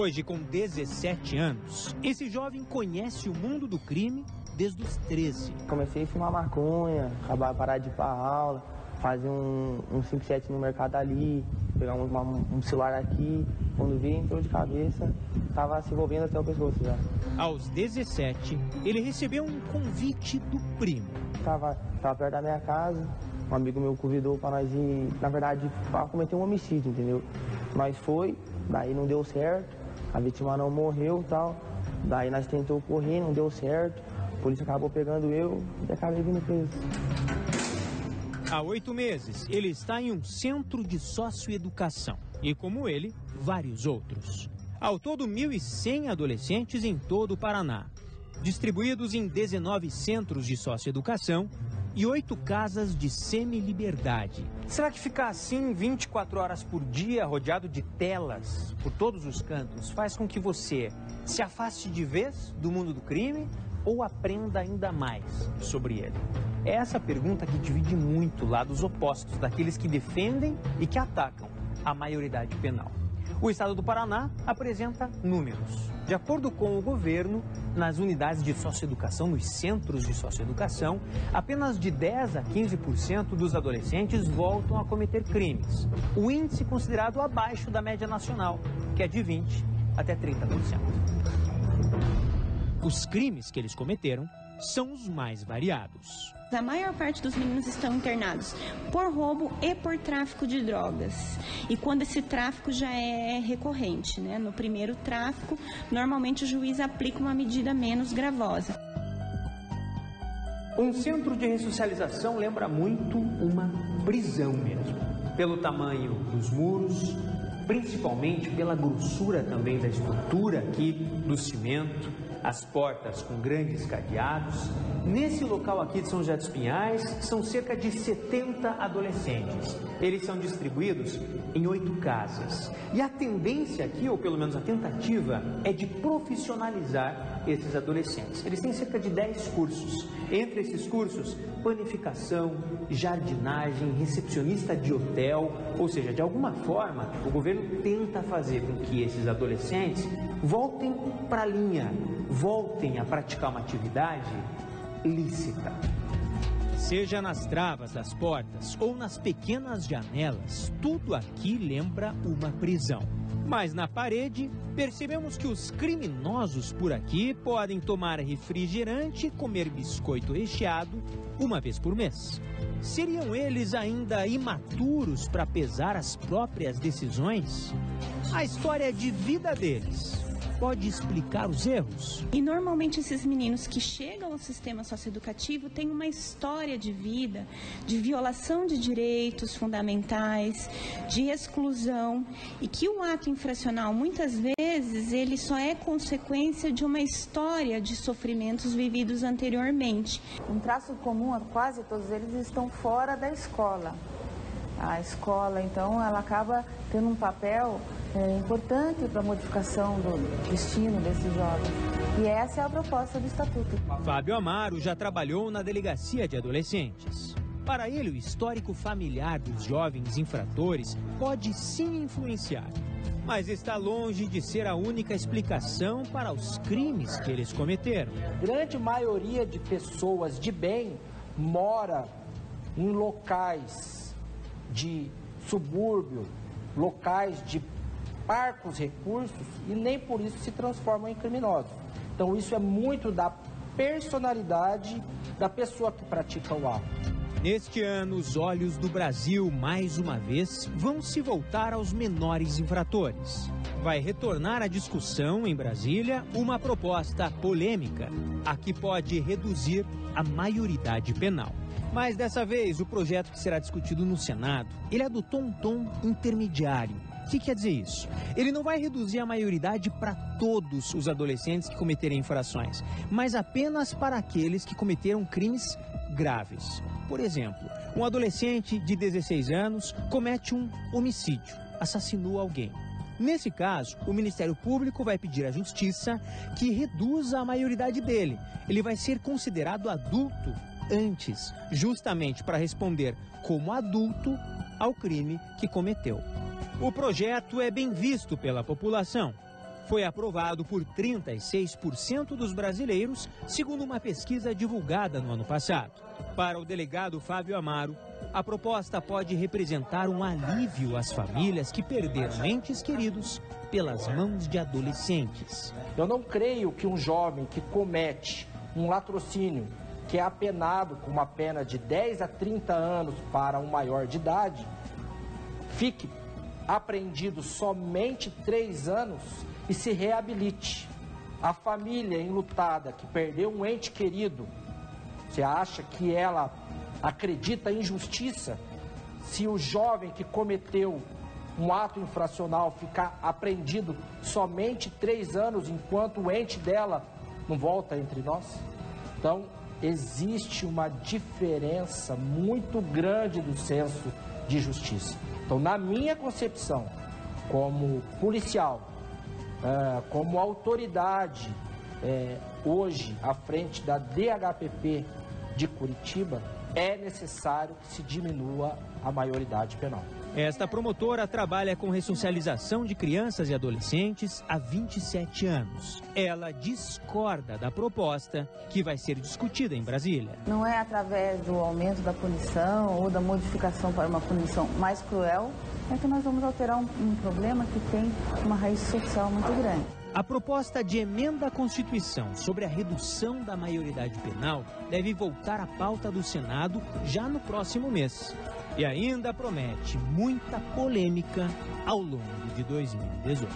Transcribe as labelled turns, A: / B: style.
A: Hoje, com 17 anos, esse jovem conhece o mundo do crime desde os 13.
B: Comecei a fumar maconha, acabar parar de ir pra aula, fazer um 5-7 no mercado ali, pegar um celular aqui. Quando vi, entrou de cabeça, estava se envolvendo até o pescoço já.
A: Aos 17, ele recebeu um convite do primo.
B: Tava perto da minha casa, um amigo meu convidou para nós ir, na verdade, para cometer um homicídio, entendeu? Nós foi, daí não deu certo, a vítima não morreu e tal, daí nós tentou correr, não deu certo, a polícia acabou pegando eu e acabei vindo preso.
A: Há 8 meses, ele está em um centro de socioeducação e, como ele, vários outros. Ao todo, 1.100 adolescentes em todo o Paraná, distribuídos em 19 centros de socioeducação e 8 casas de semi-liberdade. Será que ficar assim 24 horas por dia, rodeado de telas por todos os cantos, faz com que você se afaste de vez do mundo do crime ou aprenda ainda mais sobre ele? É essa pergunta que divide muito lados opostos daqueles que defendem e que atacam a maioridade penal. O estado do Paraná apresenta números. De acordo com o governo, nas unidades de socioeducação, nos centros de socioeducação, apenas de 10% a 15% dos adolescentes voltam a cometer crimes. O índice considerado abaixo da média nacional, que é de 20% até 30%. Os crimes que eles cometeram são os mais variados.
C: A maior parte dos meninos estão internados por roubo e por tráfico de drogas. E quando esse tráfico já é recorrente, né? No primeiro tráfico, normalmente o juiz aplica uma medida menos gravosa.
A: Um centro de ressocialização lembra muito uma prisão mesmo. Pelo tamanho dos muros, principalmente pela grossura também da estrutura aqui do cimento, as portas com grandes cadeados. Nesse local aqui de São José dos Pinhais, são cerca de 70 adolescentes. Eles são distribuídos em 8 casas. E a tendência aqui, ou pelo menos a tentativa, é de profissionalizar esses adolescentes. Eles têm cerca de 10 cursos. Entre esses cursos, panificação, jardinagem, recepcionista de hotel. Ou seja, de alguma forma, o governo tenta fazer com que esses adolescentes voltem para a linha, voltem a praticar uma atividade lícita. Seja nas travas das portas ou nas pequenas janelas, tudo aqui lembra uma prisão. Mas na parede, percebemos que os criminosos por aqui podem tomar refrigerante e comer biscoito recheado uma vez por mês. Seriam eles ainda imaturos para pesar as próprias decisões? A história de vida deles pode explicar os erros?
C: E normalmente esses meninos que chegam ao sistema socioeducativo têm uma história de vida, de violação de direitos fundamentais, de exclusão, e que o ato infracional muitas vezes ele só é consequência de uma história de sofrimentos vividos anteriormente.
D: Um traço comum a quase todos eles estão fora da escola. A escola, então, ela acaba tendo um papel importante para a modificação do destino desses jovens. E essa é a proposta do Estatuto.
A: Fábio Amaro já trabalhou na delegacia de adolescentes. Para ele, o histórico familiar dos jovens infratores pode sim influenciar, mas está longe de ser a única explicação para os crimes que eles cometeram.
E: A grande maioria de pessoas de bem mora em locais de subúrbio, locais de parcos recursos, e nem por isso se transformam em criminosos. Então isso é muito da personalidade da pessoa que pratica o ato.
A: Neste ano, os olhos do Brasil, mais uma vez, vão se voltar aos menores infratores. Vai retornar à discussão em Brasília uma proposta polêmica, a que pode reduzir a maioridade penal. Mas dessa vez, o projeto que será discutido no Senado, ele adotou um tom intermediário. O que quer dizer isso? Ele não vai reduzir a maioridade para todos os adolescentes que cometerem infrações, mas apenas para aqueles que cometeram crimes graves. Por exemplo, um adolescente de 16 anos comete um homicídio, assassinou alguém. Nesse caso, o Ministério Público vai pedir à Justiça que reduza a maioridade dele. Ele vai ser considerado adulto antes, justamente para responder como adulto ao crime que cometeu. O projeto é bem visto pela população. foi aprovado por 36% dos brasileiros, segundo uma pesquisa divulgada no ano passado. Para o delegado Fábio Amaro, a proposta pode representar um alívio às famílias que perderam entes queridos pelas mãos de adolescentes.
E: Eu não creio que um jovem que comete um latrocínio, que é apenado com uma pena de 10 a 30 anos para um maior de idade, fique apreendido somente 3 anos e se reabilite. A família enlutada que perdeu um ente querido, você acha que ela acredita em justiça se o jovem que cometeu um ato infracional ficar apreendido somente 3 anos enquanto o ente dela não volta entre nós? Então, existe uma diferença muito grande do senso de justiça. Então, na minha concepção, como policial, como autoridade hoje à frente da DHPP de Curitiba, é necessário que se diminua a maioridade penal.
A: Esta promotora trabalha com ressocialização de crianças e adolescentes há 27 anos. Ela discorda da proposta que vai ser discutida em Brasília.
D: Não é através do aumento da punição ou da modificação para uma punição mais cruel é que nós vamos alterar um problema que tem uma raiz social muito grande.
A: A proposta de emenda à Constituição sobre a redução da maioridade penal deve voltar à pauta do Senado já no próximo mês. E ainda promete muita polêmica ao longo de 2018.